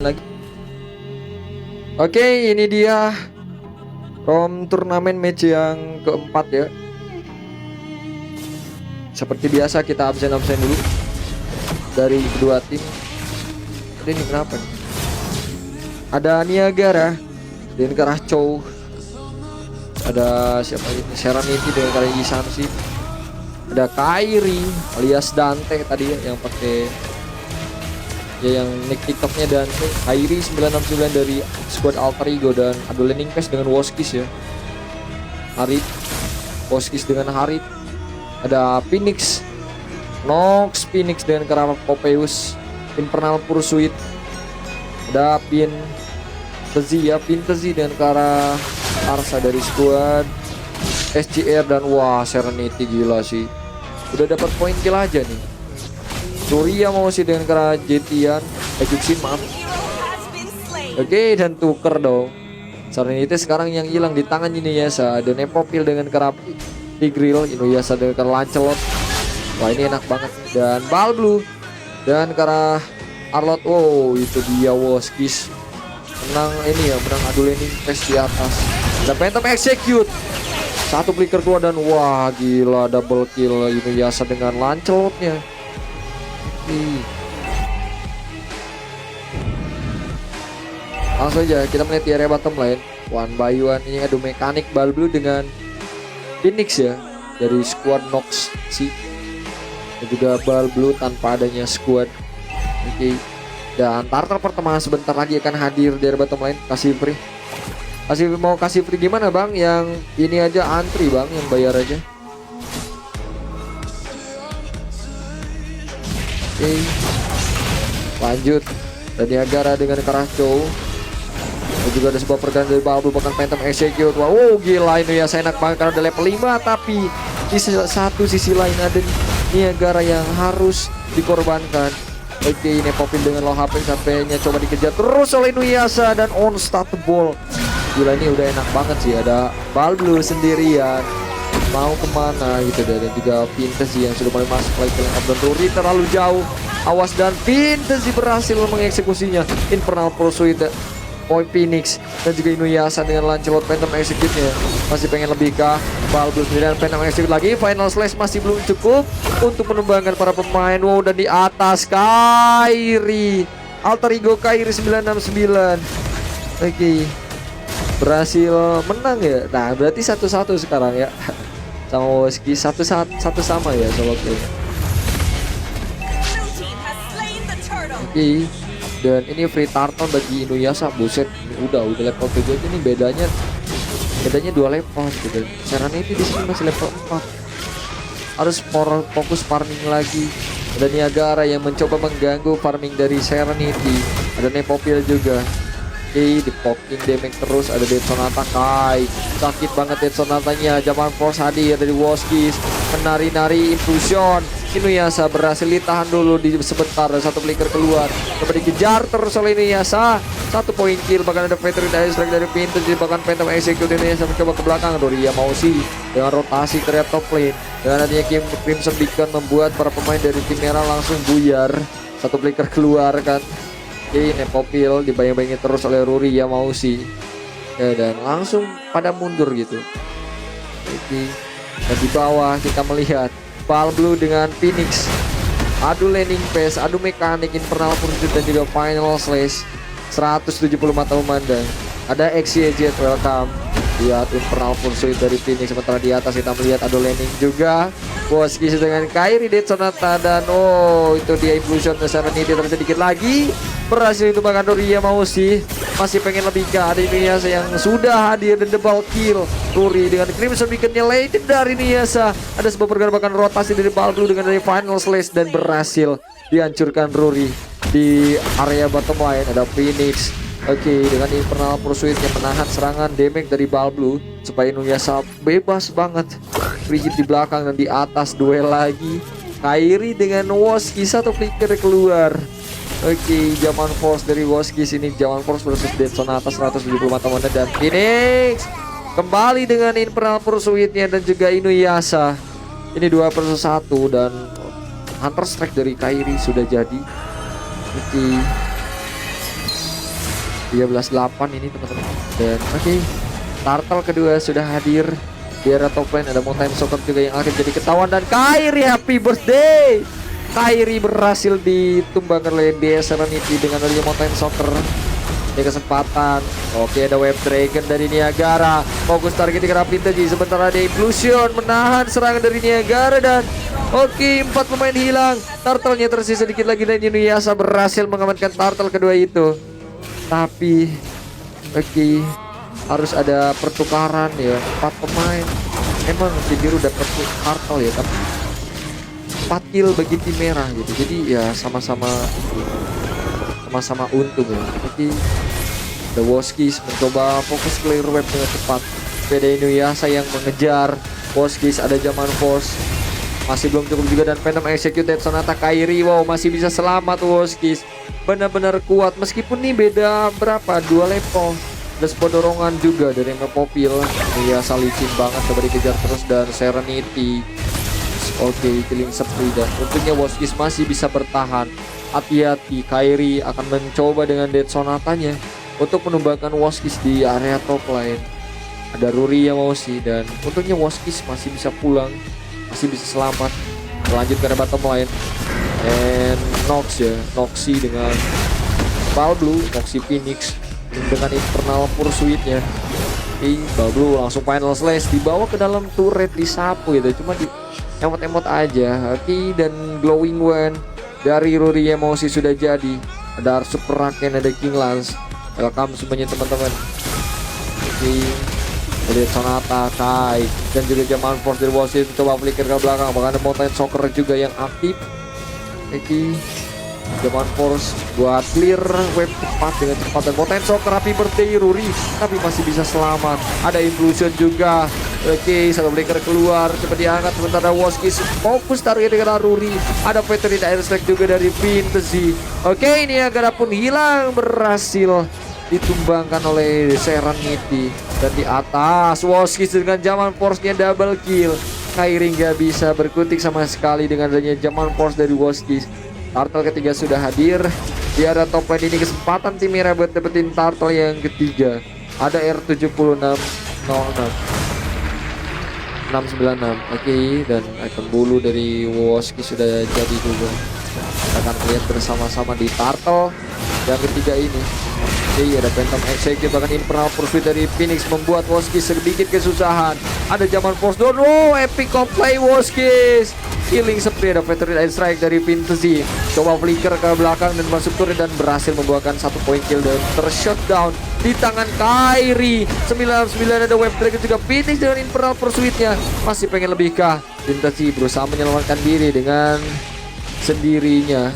lagi. Oke, ini dia turnamen match yang keempat ya. Seperti biasa kita absen-absen dulu dari kedua tim. Ini kenapa nih? Ada Niagara dan Karachow. Ada siapa ini? Serenity dengan Kari Isansi. Ada Kairi alias Dante tadi ya, yang pakai ya yang nick TikToknya Dante. Kairi 969 dari squad Alter Ego dan Adolending Pass dengan Woskis ya. Harit, Woskis dengan Harit. Ada Phoenix, Nox Phoenix dengan Karapopeus, Infernal Pursuit. Ada Pintezi ya, Pintezi dengan Kara Arsa dari squad SGR dan wah Serenity gila sih. Udah dapat poin kill aja nih. Surya mau sih dengan Kara Jetian, Ejuksin maaf. Oke, dan tuker dong. Serenity sekarang yang hilang di tangan Inuyasha. Dan Nepopil dengan Kara Tigreal, Inuyasha dengan Kara Lancelot. Wah ini enak banget. Dan Balblue dan Kara Arlot. Wow itu dia Woskis. Menang ini ya, menang Adolending Pass di atas. Dan Phantom Execute. Satu flicker keluar dan wah gila double kill Inuyasha dengan Lancelotnya. Langsung aja kita melihat di area bottom lane. One by one ini adu mekanik Balblue dengan Phoenix ya dari squad Nox sih. Dan juga Balblue tanpa adanya squad. Oke. Dan Tartar pertemanan sebentar lagi akan hadir dari bottom lane. Kasih free. Mau kasih free gimana bang? Yang ini aja antri bang, yang bayar aja. Oke. Lanjut. Dan Niagara dengan Karachow. Dan juga ada sebuah pergerakan dari Balblue bahkan Phantom Execute. Wow gila ini ya, saya enak banget karena udah level 5. Tapi di satu sisi lain ada Niagara yang harus dikorbankan. Oke, Nepopil dengan low HP sampainya coba dikejar terus oleh Inuyasha dan unstoppable. Gila ini udah enak banget sih, ada Balblue sendirian mau kemana gitu. Dan juga Pintezi yang sudah mulai masuk lagi ke lane up dan Ruri terlalu jauh. Awas dan Pintezi berhasil mengeksekusinya. Infernal Pursuit Point Phoenix dan juga Inuyasha dengan Lancelot Phantom Execute-nya. Masih pengen lebih kah? Balblue sendirian Phantom Execute lagi. Final Slash masih belum cukup untuk menumbangkan para pemain. Wow, dan di atas Kairi Alter Ego Kairi 969. Oke. Berhasil menang ya. Nah, berarti 1-1 sekarang ya. Sama Woskis satu sama ya sobatnya. Oke. Dan ini free turtle bagi Inuyasha. Buset, udah level 7 aja nih, bedanya 2 level gitu. Serenity di sini masih level 4. Harus fokus farming lagi. Ada Niagara yang mencoba mengganggu farming dari Serenity. Ada Nepopil juga. Di popping damage terus. Ada Dead Sonata Kai. Sakit banget Dead Sonatanya. Zaman Force hadir dari Woskis. Menari-nari infusion. Inuyasha berhasil ditahan dulu di sebentar. Satu flicker keluar. Coba dikejar terus oleh Inuyasha. Satu poin kill. Bahkan ada Veteran Dice Strike dari Pintezi. Bahkan Phantom Execute. Inuyasha mencoba ke belakang. Doria mau sih dengan rotasi ke top lane. Dengan adanya Crimson Beacon membuat para pemain dari tim merah langsung buyar. Satu flicker keluar kan. Oke, Nepopil dibayang-bayangin terus oleh Ruri ya mau sih ya, dan langsung pada mundur gitu. Oke. Dan di bawah kita melihat Balblue dengan Phoenix, adu landing pass, adu mekanik, Infernal Pursuit dan juga Final Slash. 175 memandang. Ada XYZ welcome. Lihat Infernal Pursuit dari Phoenix. Sementara di atas kita melihat adu landing juga Woskis dengan Kairi Dead Sonata. Dan oh itu dia Implosion Serenity terus sedikit lagi. Berhasil itu bahkan Doria mau sih masih pengen lebih ke ada Inuyasha yang sudah hadir dan double kill. Ruri dengan Crimson Beacon-nya legendary Inuyasha. Ada sebuah pergerakan rotasi dari Balblue dengan dari Final Slash dan berhasil dihancurkan Ruri di area bottom line. Ada Phoenix. Oke, dengan Infernal Pursuit yang menahan serangan damage dari Balblue supaya Inuyasha bebas banget. Free hit di belakang dan di atas duel lagi. Kairi dengan Woskis satu flicker keluar. Oke, Zaman Force dari Woskis ini. Zaman Force versus Dead Sonata 175 temannya dan Phoenix kembali dengan Infernal Pursuit-nya dan juga Inuyasha. Ini 2 versus 1 dan Hunter Strike dari Kairi sudah jadi. Oke. 13-8 ini teman-teman. Dan oke, turtle kedua sudah hadir. Di area top lane ada Mountain Soccer juga yang akan jadi ketahuan. Dan Kairi, happy birthday. Kairi berhasil ditumbangkan oleh DS Serenity dengan adanya Mountain Soccer. Ini kesempatan. Oke, ada Web Dragon dari Niagara. Fokus target di Rapintaji. Sementara ada Implosion menahan serangan dari Niagara. Dan oke, 4 pemain hilang. Turtle-nya tersisa sedikit lagi. Dan Inuyasha berhasil mengamankan turtle kedua itu. Tapi oke, harus ada pertukaran ya. 4 pemain. Emang tim biru dapat turtle ya, tapi 4 kill bagi tim merah gitu. Jadi ya sama-sama untung ya. Oke, The Woskis mencoba fokus clear web dengan cepat. Beda Inuyasha yang mengejar. Woskis ada Zaman Force, masih belum cukup juga. Dan Phantom Execute Dead Sonata. Kairi, wow, masih bisa selamat. Woskis benar-benar kuat meskipun nih beda berapa, 2 level. Ada sebuah dorongan juga dari Mepopil. Inuyasha licin banget, coba dikejar terus. Dan Serenity oke, killing spree. Dan untungnya Woskis masih bisa bertahan. Hati-hati, Kairi akan mencoba dengan Dead Sonatanya untuk menumbangkan Woskis di area top lane. Ada Ruri yang mau sih, dan untungnya Woskis masih bisa pulang, masih bisa selamat. Lanjut ke bottom lane. And Nox ya, Noxy dengan Balblue, Noxy Phoenix dengan Infernal Pursuit-nya. Balblue langsung final slash, dibawa ke dalam turret, disapu gitu, cuma di emot-emot aja. Oke, dan Glowing Wind dari Ruri Emosi sudah jadi. Ada Super Raken, ada King Lance. Welcome semuanya teman-teman. Oke, lihat Sonata, Kai, dan juga Zaman Force dari Woskis coba flicker ke belakang. Bahkan ada Mountain Soccer juga yang aktif. Oke, Zaman Force buat clear web cepat dengan cepat. Dan Mountain Soccer, happy birthday Ruri, tapi masih bisa selamat. Ada Implosion juga. Oke, satu flicker keluar, cepat diangkat. Sementara Woskis fokus target dengan Ruri. Ada Veteran Airstrike juga dari Fantasy. Oke, ini Niagara pun hilang, berhasil ditumbangkan oleh Serenity. Dan di atas Woskis dengan Zaman Force-nya double kill. Kairi nggak bisa berkutik sama sekali dengan adanya Zaman Force dari Woskis. Turtle ketiga sudah hadir. Di area top lane ini kesempatan tim merah buat dapetin turtle yang ketiga. Ada R7606 696. Oke, dan item bulu dari Woskis sudah jadi juga. Kita akan lihat bersama-sama di turtle yang ketiga ini. Oke, ada Phantom Execute, bahkan Infernal Pursuit dari Phoenix membuat Woskis sedikit kesusahan. Ada Zaman Force down. Wow, epic play Woskis. Killing spree, ada Veteran Strike dari Fantasy. Coba flicker ke belakang dan masuk turret dan berhasil membuahkan 1 poin kill dan tershutdown di tangan Kairi. 99 ada Web Dragon juga. Phoenix dengan Infernal Pursuit-nya masih pengen lebih kah? Fantasy berusaha menyelamatkan diri dengan sendirinya.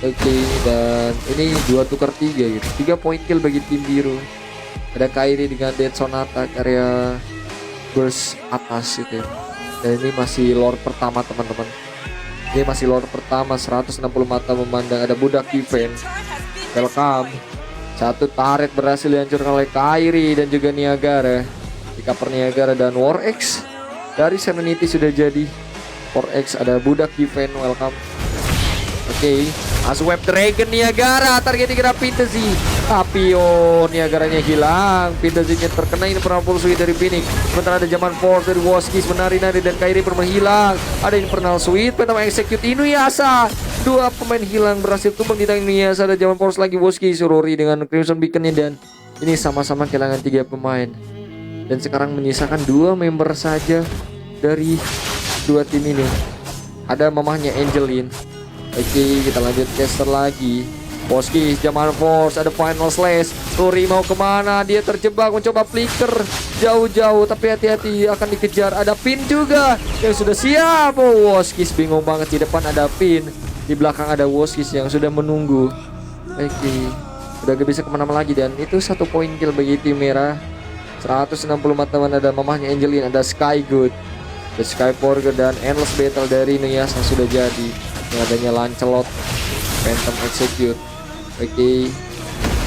Oke, dan ini 2 tukar 3 gitu. 3 poin kill bagi tim biru. Ada Kairi dengan Dead Sonata karya burst atas itu. Dan ini masih lore pertama teman-teman. Ini masih lore pertama, 160 mata memandang. Ada budak defense. Welcome. 1 turret berhasil dihancurkan oleh Kairi dan juga Niagara. Di cover Niagara dan War X dari Serenity sudah jadi. War X ada budak defense. Welcome. Oke, masuk Web Dragon Niagara, target dikira Fantasy. Tapi Niagaranya hilang. Fantasy-nya terkena Infernal Pursuit dari Phoenix. Sementara ada Zaman Force dari Woskis menari-nari dan Kairi bermain hilang. Ada Infernal Suite, Phantom Execute Inuyasha. 2 pemain hilang berhasil tumbang di tangan Inuyasha. Ada Zaman Force lagi, Woskis, Ruri dengan Crimson Beacon-nya. Dan ini sama-sama kehilangan 3 pemain. Dan sekarang menyisakan 2 member saja dari 2 tim ini. Ada mamahnya Angelin. Oke, kita lanjut caster lagi. Woskis, Zaman Force, ada final slash. Ruri mau kemana? Dia terjebak mencoba flicker jauh-jauh, tapi hati-hati akan dikejar. Ada Pin juga yang sudah siap. Woskis bingung banget. Di depan ada Pin, di belakang ada Woskis yang sudah menunggu. Oke, udah gak bisa kemana-mana lagi. Dan itu 1 poin kill bagi tim merah. 164 teman. Ada mamahnya Angelin, ada Sky Good, The Sky Forger, dan Endless Battle dari Inuyasha sudah jadi. Yang adanya Lancelot, Phantom Execute. Oke,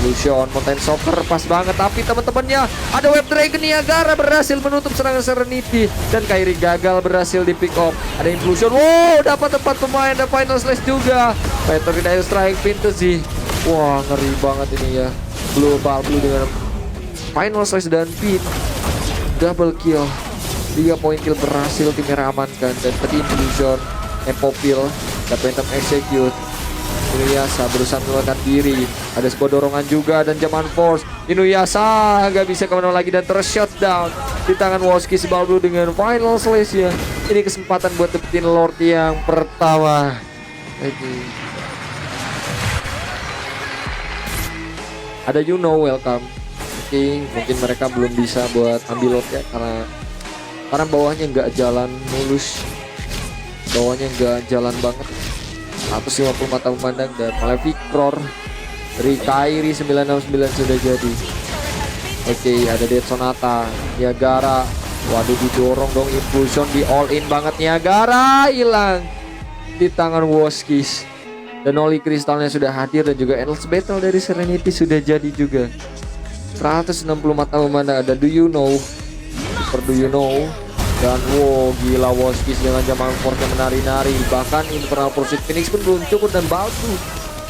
Lucian, Mountain Soccer pas banget. Tapi teman-temannya ada Web Dragon Niagara berhasil menutup serangan Serenity. Dan Kairi gagal berhasil di pick up. Ada Implosion, wow, dapat 4 pemain. Ada final slash juga. Veteran Airstrike Fantasy. Wah, ngeri banget ini ya. Blue dengan final slice dan pin. Double kill. 3 poin kill berhasil tim merah amankan. Dan tadi Illusion, Nepopil, dan Phantom Execute. Inuyasha berusaha menyelamatkan diri. Ada sebuah dorongan juga dan Jaman Force. Inuyasha nggak bisa kemana lagi dan tershutdown di tangan Woski Balblue dengan final slash ya. Ini kesempatan buat dapetin Lord yang pertama. Ada welcome. Mungkin mereka belum bisa buat ambil Lord ya karena bawahnya nggak jalan mulus. Bawahnya nggak jalan banget. 150 mata memandang dan Maleficor dari Kairi 969 sudah jadi. Ada Dead Sonata, Niagara. Waduh, didorong dong, Impulsion di all in banget. Niagara hilang di tangan Woskis. Dan Holy Kristalnya sudah hadir dan juga Endless Battle dari Serenity sudah jadi juga. 160 mata memandang. Ada Do You Know, Super Do You Know. Dan gila Woskis dengan Jaman Force yang menari-nari. Bahkan Infernal Pursuit Phoenix pun belum cukup dan Balblue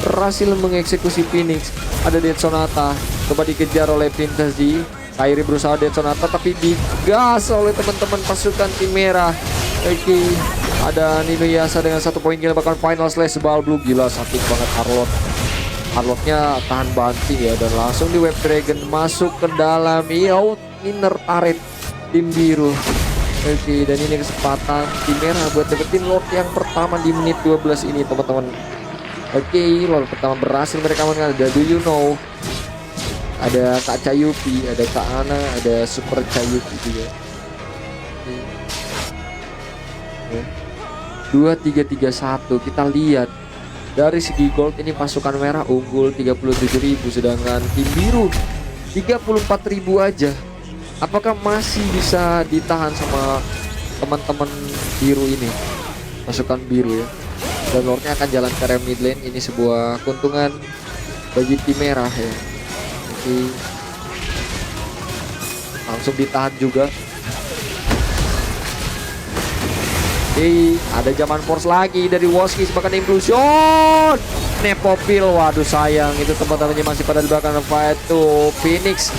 berhasil mengeksekusi Phoenix. Ada Dead Sonata coba dikejar oleh Pintasi. Kairi berusaha Dead Sonata tapi digas oleh teman-teman pasukan tim merah. Ada Inuyasha dengan 1 poin kill, bahkan final slash Balblue. Gila sakit banget Harlotnya tahan banting ya, dan langsung di Web Dragon masuk ke dalam inner turret tim biru. Dan ini kesempatan tim merah buat dapetin Lord yang pertama di menit 12 ini teman-teman. Lord pertama berhasil mereka amankan. Ada Do You Know, ada Kak Cayupi, ada Kak Ana, ada Super Cayupi juga. 2-3-3-1. Kita lihat dari segi gold ini pasukan merah unggul 37.000, sedangkan tim biru 34.000 aja. Apakah masih bisa ditahan sama teman-teman biru ini, pasukan biru ya? Dan Lordnya akan jalan ke area mid lane. Ini sebuah keuntungan bagi tim merah ya. Langsung ditahan juga. Ada Jaman Force lagi dari Woskis, bahkan Impulsion. Nepopil, waduh sayang itu teman-temannya masih pada di belakang. Fight to Phoenix,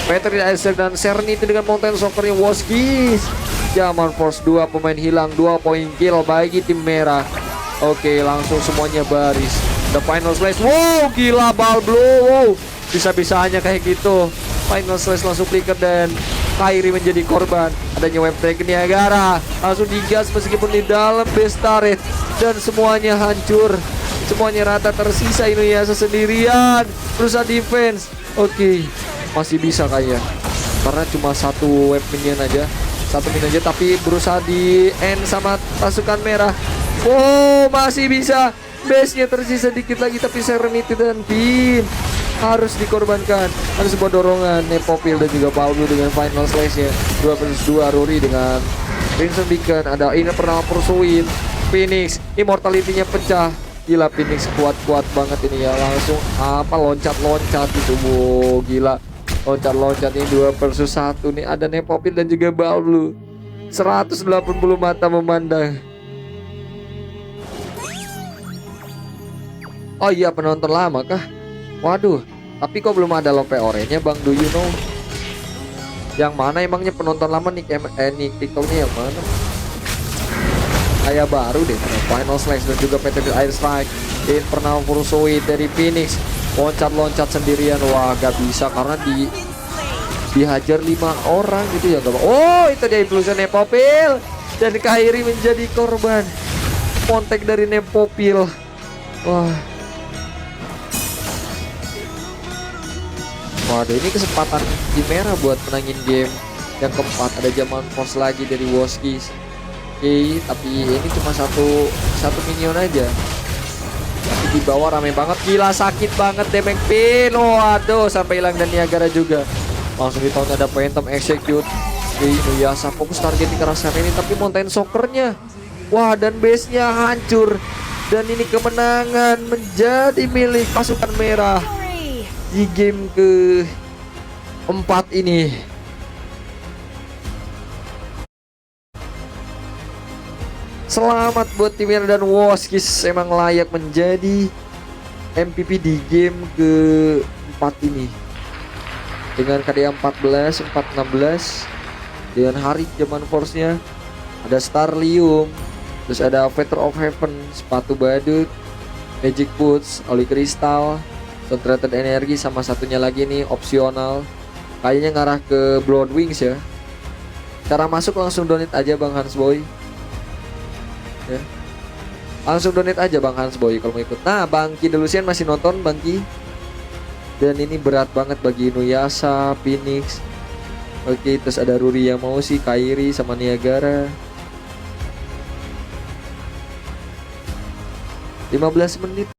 Patrick Isaac dan Serenity dengan Mountain Soccer-nya Woskis. Jaman Force 2 pemain hilang, 2 poin kill bagi tim merah. Langsung semuanya baris. The final slash. Gila Balblue. Bisa-bisanya kayak gitu. Final slash langsung flicker dan Kairi menjadi korban. Adanya Web Dragon Niagara langsung digas meskipun di dalam base turret, dan semuanya hancur. Semuanya rata, tersisa Inuyasha sendirian berusaha defense. Masih bisa kayaknya karena cuma satu web minion aja, tapi berusaha di end sama pasukan merah. Masih bisa. Base-nya tersisa dikit lagi, tapi Serenity dan Pin harus dikorbankan. Ada sebuah dorongan Nepopil dan juga Balblue dengan final slash-nya 2 versus 2. Rory dengan Crimson Beacon. Ada Infernal Pursuit Phoenix, immortality-nya pecah. Gila Phoenix kuat banget ini ya. Langsung loncat gitu. Gila loncat ini 2 versus 1 nih. Ada Nepopil dan juga Balblue. 180 mata memandang. Penonton lama kah? Waduh, tapi kok belum ada Lope Orange-nya Bang Do You Know? Yang mana emangnya penonton lama nih? TikTok-nya yang mana? Kayak baru deh. Final slash dan juga PT Air Strike. Infernal Pursuit dari Phoenix. Loncat sendirian. Gak bisa karena dihajar 5 orang gitu ya. Itu dia Impulsion Nepopil. Dan Kairi menjadi korban kontak dari Nepopil. Waduh, ini kesempatan tim merah buat menangin game yang keempat. Ada Jaman Force lagi dari Woskis. Tapi ini cuma satu minion aja. Tapi di bawah rame banget. Gila sakit banget damage Pin. Waduh, sampai hilang dan Niagara juga. Langsung ditaunya ada Phantom Execute. Inuyasha fokus targeting ke arah ini, tapi Mountain Soccer-nya. Dan base-nya hancur. Dan ini kemenangan menjadi milik pasukan merah di game ke-4 ini. Selamat buat tim merah dan Woskis emang layak menjadi MVP di game ke-4 4 ini dengan KDA 14, 416 dengan Harik zaman force-nya. Ada Starlium, terus ada Feather of Heaven, sepatu badut, Magic Boots, Oli Kristal, Concentrated Energy, sama satunya lagi nih opsional. Kayaknya ngarah ke Blood Wings ya. Cara masuk langsung donate aja Bang Hans Boy. Ya. Langsung donate aja Bang Hans Boy kalau mau ikut. Nah, Bang Ki Delusian masih nonton Bang Ki. Dan ini berat banget bagi Inuyasha, Phoenix. Oke, terus ada Ruri yang mau sih, Kairi sama Niagara. 15 menit